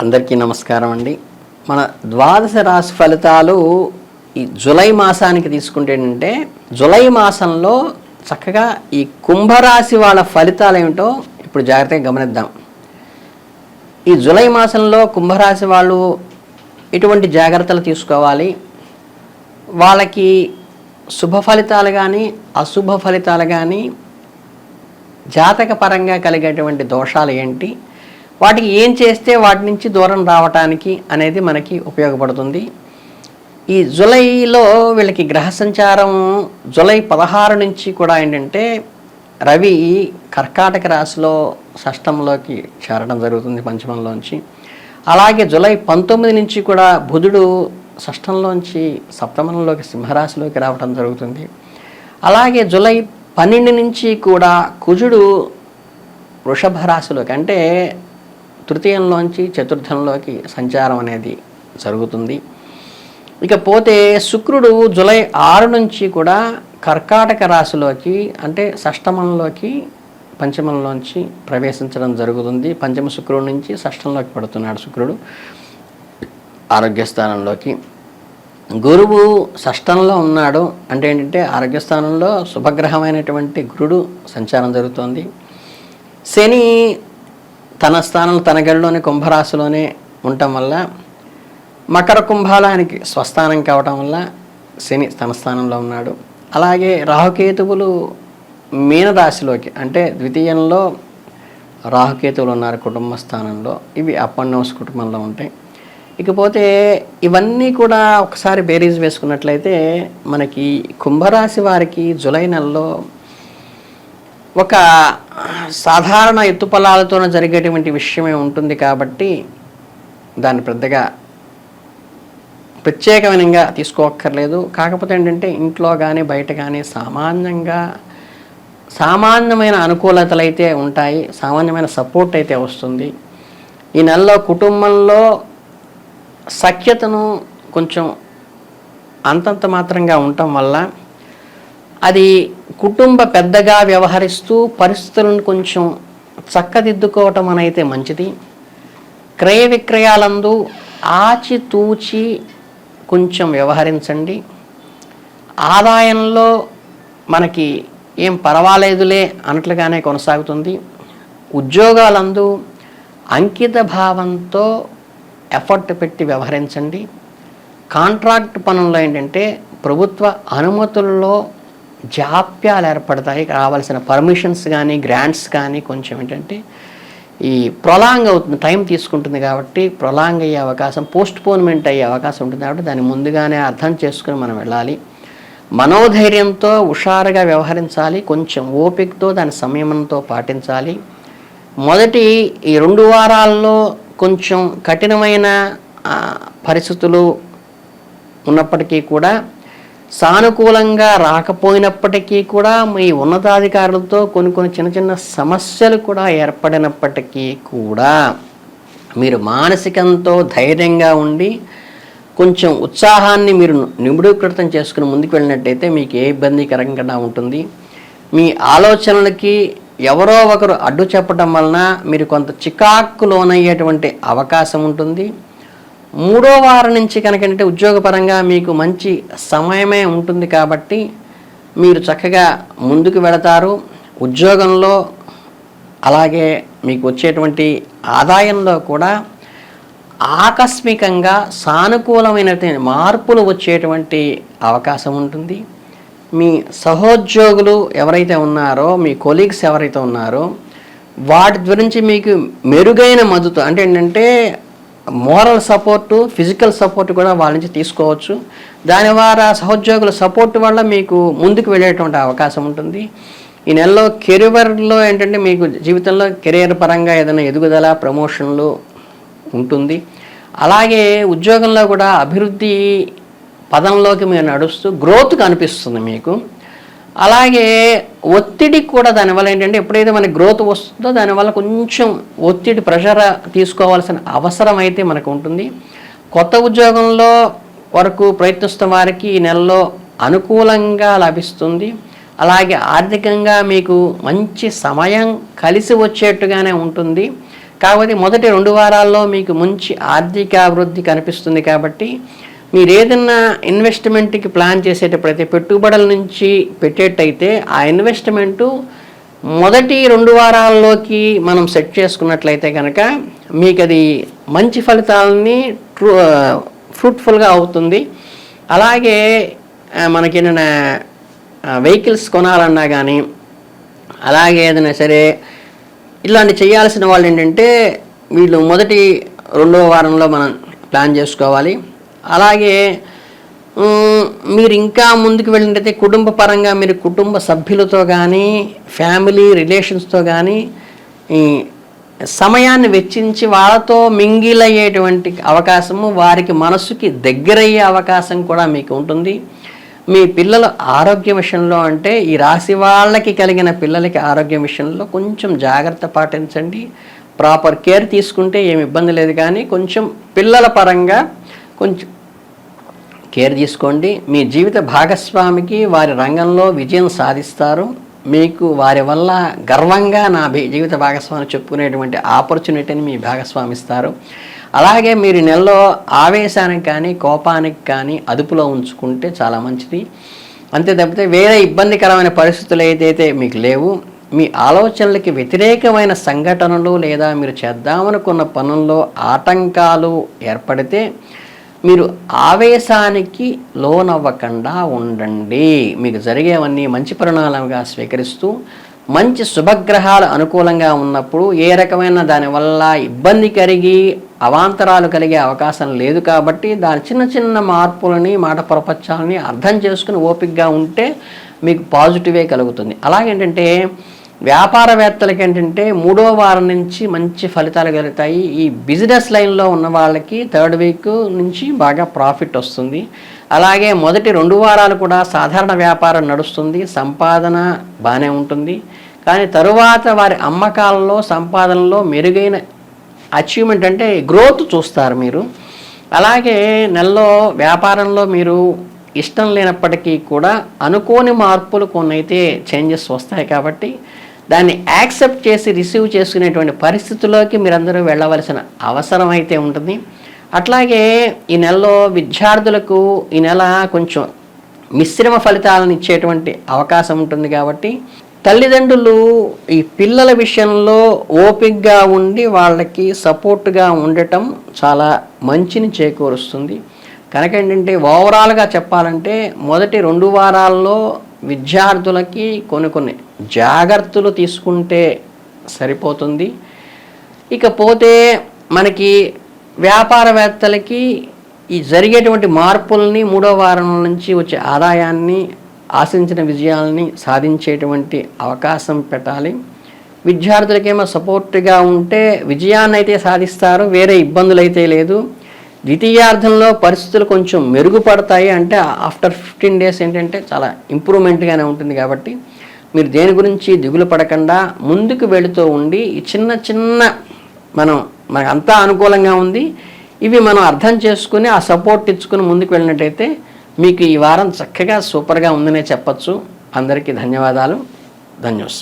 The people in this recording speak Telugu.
అందరికీ నమస్కారం అండి. మన ద్వాదశ రాశి ఫలితాలు ఈ జూలై మాసానికి తీసుకుంటే ఏంటంటే, జూలై మాసంలో చక్కగా ఈ కుంభరాశి వాళ్ళ ఫలితాలు ఏమిటో ఇప్పుడు జాగ్రత్తగా గమనిద్దాం. ఈ జూలై మాసంలో కుంభరాశి వాళ్ళు ఎటువంటి జాగ్రత్తలు తీసుకోవాలి, వాళ్ళకి శుభ ఫలితాలు కానీ అశుభ ఫలితాలు కానీ జాతకపరంగా కలిగేటువంటి దోషాలు ఏంటి, వాటికి ఏం చేస్తే వాటి నుంచి దూరం రావటానికి అనేది మనకి ఉపయోగపడుతుంది. ఈ జూలైలో వీళ్ళకి గ్రహ సంచారం జూలై 16 నుంచి కూడా ఏంటంటే రవి కర్కాటక రాశిలో షష్టంలోకి చేరడం జరుగుతుంది పంచమంలోంచి. అలాగే జూలై 19 నుంచి కూడా బుధుడు షష్టంలోంచి సప్తమంలోకి సింహరాశిలోకి రావడం జరుగుతుంది. అలాగే జూలై 12 నుంచి కూడా కుజుడు వృషభ రాశిలోకి అంటే తృతీయంలోంచి చతుర్థంలోకి సంచారం అనేది జరుగుతుంది. ఇకపోతే శుక్రుడు జూలై 6 నుంచి కూడా కర్కాటక రాశిలోకి అంటే షష్టమంలోకి పంచమంలోంచి ప్రవేశించడం జరుగుతుంది. పంచమ శుక్రుడి నుంచి షష్టంలోకి పడుతున్నాడు శుక్రుడు ఆరోగ్యస్థానంలోకి. గురువు షష్టంలో ఉన్నాడు అంటే ఏంటంటే ఆరోగ్యస్థానంలో శుభగ్రహమైనటువంటి గురుడు సంచారం జరుగుతోంది. శని తన స్థానంలో తన గడిలోనే కుంభరాశిలోనే ఉండటం వల్ల మకర కుంభాలానికి స్వస్థానం కావటం వల్ల శని తన స్థానంలో ఉన్నాడు. అలాగే రాహుకేతువులు మీనరాశిలోకి అంటే ద్వితీయంలో రాహుకేతువులు ఉన్నారు కుటుంబ స్థానంలో. ఇవి అప్ అండ్ డౌన్స్ కుటుంబంలో ఉంటాయి. ఇకపోతే ఇవన్నీ కూడా ఒకసారి బేరీజ్ వేసుకున్నట్లయితే మనకి కుంభరాశి వారికి జూలై నెలలో ఒక సాధారణ ఎత్తుపల్లాలతో జరిగేటువంటి విషయమే ఉంటుంది కాబట్టి దాన్ని పెద్దగా ప్రత్యేకమైనగా తీసుకోక్కర్లేదు. కాకపోతే ఏంటంటే ఇంట్లో కానీ బయట కానీ సామాన్యమైన అనుకూలతలు అయితే ఉంటాయి, సామాన్యమైన సపోర్ట్ అయితే వస్తుంది. ఈ నెలలో కుటుంబంలో సఖ్యతను కొంచెం అంతంత మాత్రంగా ఉండటం వల్ల అది కుటుంబ పెద్దగా వ్యవహరిస్తూ పరిస్థితులను కొంచెం చక్కదిద్దుకోవటం అనేది మంచిది. క్రయ విక్రయాలందు ఆచితూచి కొంచెం వ్యవహరించండి. ఆదాయంలో మనకి ఏం పర్వాలేదులే అన్నట్లుగానే కొనసాగుతుంది. ఉద్యోగాలందు అంకిత భావంతో ఎఫర్ట్ పెట్టి వ్యవహరించండి. కాంట్రాక్ట్ పనుల్లో ఏంటంటే ప్రభుత్వ అనుమతుల్లో జాప్యాలు ఏర్పడతాయి. కావాల్సిన పర్మిషన్స్ కానీ గ్రాంట్స్ కానీ కొంచెం ఏంటంటే ఈ ప్రొలాంగ్ అవుతుంది, టైం తీసుకుంటుంది కాబట్టి ప్రొలాంగ్ అయ్యే అవకాశం, పోస్ట్పోన్మెంట్ అయ్యే అవకాశం ఉంటుంది. కాబట్టి దాన్ని ముందుగానే అర్థం చేసుకుని మనం వెళ్ళాలి. మనోధైర్యంతో హుషారుగా వ్యవహరించాలి. కొంచెం ఓపికతో దాని సంయమనంతో పాటించాలి. మొదటి ఈ 2 వారాల్లో కొంచెం కఠినమైన పరిస్థితులు ఉన్నప్పటికీ కూడా సానుకూలంగా రాకపోయినప్పటికీ కూడా మీ ఉన్నతాధికారులతో కొన్ని చిన్న చిన్న సమస్యలు కూడా ఏర్పడినప్పటికీ కూడా మీరు మానసికంతో ధైర్యంగా ఉండి కొంచెం ఉత్సాహాన్ని మీరు నిబుడీకృతం చేసుకుని ముందుకు వెళ్ళినట్టయితే మీకు ఏ ఇబ్బందికరంగా ఉంటుంది. మీ ఆలోచనలకి ఎవరో ఒకరు అడ్డు చెప్పడం వలన మీరు కొంత చికాకు లోనయ్యేటువంటి అవకాశం ఉంటుంది. 3వ వారం నుంచి కనుకంటే ఉద్యోగపరంగా మీకు మంచి సమయమే ఉంటుంది కాబట్టి మీరు చక్కగా ముందుకు వెళతారు. ఉద్యోగంలో అలాగే మీకు వచ్చేటువంటి ఆదాయంలో కూడా ఆకస్మికంగా సానుకూలమైనటువంటి మార్పులు వచ్చేటువంటి అవకాశం ఉంటుంది. మీ సహోద్యోగులు ఎవరైతే ఉన్నారో, మీ కొలీగ్స్ ఎవరైతే ఉన్నారో వాటి గురించి మీకు మెరుగైన మద్దతు అంటే ఏంటంటే మోరల్ సపోర్టు, ఫిజికల్ సపోర్ట్ కూడా వాళ్ళ నుంచి తీసుకోవచ్చు. దాని ద్వారా సహోద్యోగుల సపోర్ట్ వల్ల మీకు ముందుకు వెళ్ళేటువంటి అవకాశం ఉంటుంది. ఈ నెలలో కెరియర్లో ఏంటంటే మీకు జీవితంలో కెరియర్ పరంగా ఏదైనా ఎదుగుదల, ప్రమోషన్లు ఉంటుంది. అలాగే ఉద్యోగంలో కూడా అభివృద్ధి పదంలోకి మీరు నడుస్తూ గ్రోత్ కనిపిస్తుంది మీకు. అలాగే ఒత్తిడి కూడా దానివల్ల ఏంటంటే ఎప్పుడైతే మనకి గ్రోత్ వస్తుందో దానివల్ల కొంచెం ఒత్తిడి ప్రెషర్ తీసుకోవాల్సిన అవసరం అయితే మనకు ఉంటుంది. కొత్త ఉద్యోగంలో వరకు ప్రయత్నిస్తున్న వారికి ఈ నెలలో అనుకూలంగా లభిస్తుంది. అలాగే ఆర్థికంగా మీకు మంచి సమయం కలిసి వచ్చేట్టుగానే ఉంటుంది. కాకపోతే మొదటి 2 వారాల్లో మీకు మంచి ఆర్థిక అభివృద్ధి కనిపిస్తుంది. కాబట్టి మీరు ఏదన్నా ఇన్వెస్ట్మెంట్కి ప్లాన్ చేసేటప్పుడైతే పెట్టుబడుల నుంచి పెట్టేటైతే ఆ ఇన్వెస్ట్మెంటు మొదటి 2 వారాల్లోకి మనం సెట్ చేసుకున్నట్లయితే కనుక మీకు అది మంచి ఫలితాలని ఫ్రూట్ఫుల్గా అవుతుంది. అలాగే మనకి ఏదైనా వెహికల్స్ కొనాలన్నా కానీ, అలాగే ఏదైనా సరే ఇలాంటి చేయాల్సిన వాళ్ళు ఏంటంటే వీళ్ళు మొదటి 2వ వారంలో మనం ప్లాన్ చేసుకోవాలి. అలాగే మీరు ఇంకా ముందుకు వెళ్ళినట్టయితే కుటుంబ పరంగా మీరు కుటుంబ సభ్యులతో కానీ ఫ్యామిలీ రిలేషన్స్తో కానీ సమయాన్ని వెచ్చించి వాళ్ళతో మింగిల్ అయ్యేటువంటి అవకాశము, వారికి మనసుకి దగ్గరయ్యే అవకాశం కూడా మీకు ఉంటుంది. మీ పిల్లల ఆరోగ్య విషయంలో అంటే ఈ రాశి వాళ్ళకి కలిగిన పిల్లలకి ఆరోగ్యం విషయంలో కొంచెం జాగ్రత్త పాటించండి. ప్రాపర్ కేర్ తీసుకుంటే ఏమి ఇబ్బంది లేదు, కానీ కొంచెం పిల్లల పరంగా కొంచెం కేర్ తీసుకోండి. మీ జీవిత భాగస్వామికి వారి రంగంలో విజయం సాధిస్తారు. మీకు వారి వల్ల గర్వంగా నా జీవిత భాగస్వామి చెప్పుకునేటువంటి ఆపర్చునిటీని మీ భాగస్వామి ఇస్తారు. అలాగే మీరు నెలలో ఆవేశానికి కానీ కోపానికి కానీ అదుపులో ఉంచుకుంటే చాలా మంచిది. అంతే తప్పితే వేరే ఇబ్బందికరమైన పరిస్థితులు ఏదైతే మీకు లేవు. మీ ఆలోచనలకి వ్యతిరేకమైన సంఘటనలు లేదా మీరు చేద్దామనుకున్న పనుల్లో ఆటంకాలు ఏర్పడితే మీరు ఆవేశానికి లోనవ్వకుండా ఉండండి. మీకు జరిగేవన్నీ మంచి పరిణామాలుగా స్వీకరిస్తూ మంచి శుభగ్రహాలు అనుకూలంగా ఉన్నప్పుడు ఏ రకమైన దానివల్ల ఇబ్బంది కలిగి అవాంతరాలు కలిగే అవకాశం లేదు. కాబట్టి దాని చిన్న చిన్న మార్పులని మాట ప్రపంచాలని అర్థం చేసుకుని ఓపికగా ఉంటే మీకు పాజిటివే కలుగుతుంది. అలాగేంటంటే వ్యాపారవేత్తలకి ఏంటంటే 3వ వారం నుంచి మంచి ఫలితాలు కలుగుతాయి. ఈ బిజినెస్ లైన్లో ఉన్న వాళ్ళకి 3rd వీక్ నుంచి బాగా ప్రాఫిట్ వస్తుంది. అలాగే మొదటి 2 వారాలు కూడా సాధారణ వ్యాపారం నడుస్తుంది, సంపాదన బాగానే ఉంటుంది. కానీ తరువాత వారి అమ్మకాలలో సంపాదనలో మెరుగైన అచీవ్మెంట్ అంటే గ్రోత్ చూస్తారు మీరు. అలాగే నెలలో వ్యాపారంలో మీరు ఇష్టం లేనప్పటికీ కూడా అనుకోని మార్పులు కొన్నైతే చేంజెస్ వస్తాయి. కాబట్టి దాన్ని యాక్సెప్ట్ చేసి రిసీవ్ చేసుకునేటువంటి పరిస్థితుల్లోకి మీరందరూ వెళ్ళవలసిన అవసరం అయితే ఉంటుంది. అట్లాగే ఈ నెలలో విద్యార్థులకు ఈ నెల కొంచెం మిశ్రమ ఫలితాలను ఇచ్చేటువంటి అవకాశం ఉంటుంది. కాబట్టి తల్లిదండ్రులు ఈ పిల్లల విషయంలో ఓపికగా ఉండి వాళ్ళకి సపోర్ట్గా ఉండటం చాలా మంచిని చేకూరుస్తుంది. కనుక ఏంటంటే ఓవరాల్గా చెప్పాలంటే మొదటి 2 వారాల్లో విద్యార్థులకి కొన్ని జాగ్రత్తలు తీసుకుంటే సరిపోతుంది. ఇకపోతే మనకి వ్యాపారవేత్తలకి ఈ జరిగేటువంటి మార్పుల్ని 3వ వారం నుంచి వచ్చే ఆదాయాన్ని ఆశించిన విజయాలని సాధించేటువంటి అవకాశం పెట్టాలి. విద్యార్థులకేమో సపోర్ట్గా ఉంటే విజయాన్ని అయితే సాధిస్తారు, వేరే ఇబ్బందులు అయితే లేదు. ద్వితీయార్థంలో పరిస్థితులు కొంచెం మెరుగుపడతాయి. అంటే ఆఫ్టర్ 15 డేస్ ఏంటంటే చాలా ఇంప్రూవ్మెంట్గానే ఉంటుంది. కాబట్టి మీరు దేని గురించి దిగులు పడకుండా ముందుకు వెళుతూ ఉండి ఈ చిన్న మనకు అంతా అనుకూలంగా ఉంది, ఇవి మనం అర్థం చేసుకుని ఆ సపోర్ట్ ఇచ్చుకుని ముందుకు వెళ్ళినట్టయితే మీకు ఈ వారం చక్కగా సూపర్గా ఉందనే చెప్పచ్చు. అందరికీ ధన్యవాదాలు. ధన్యోస్.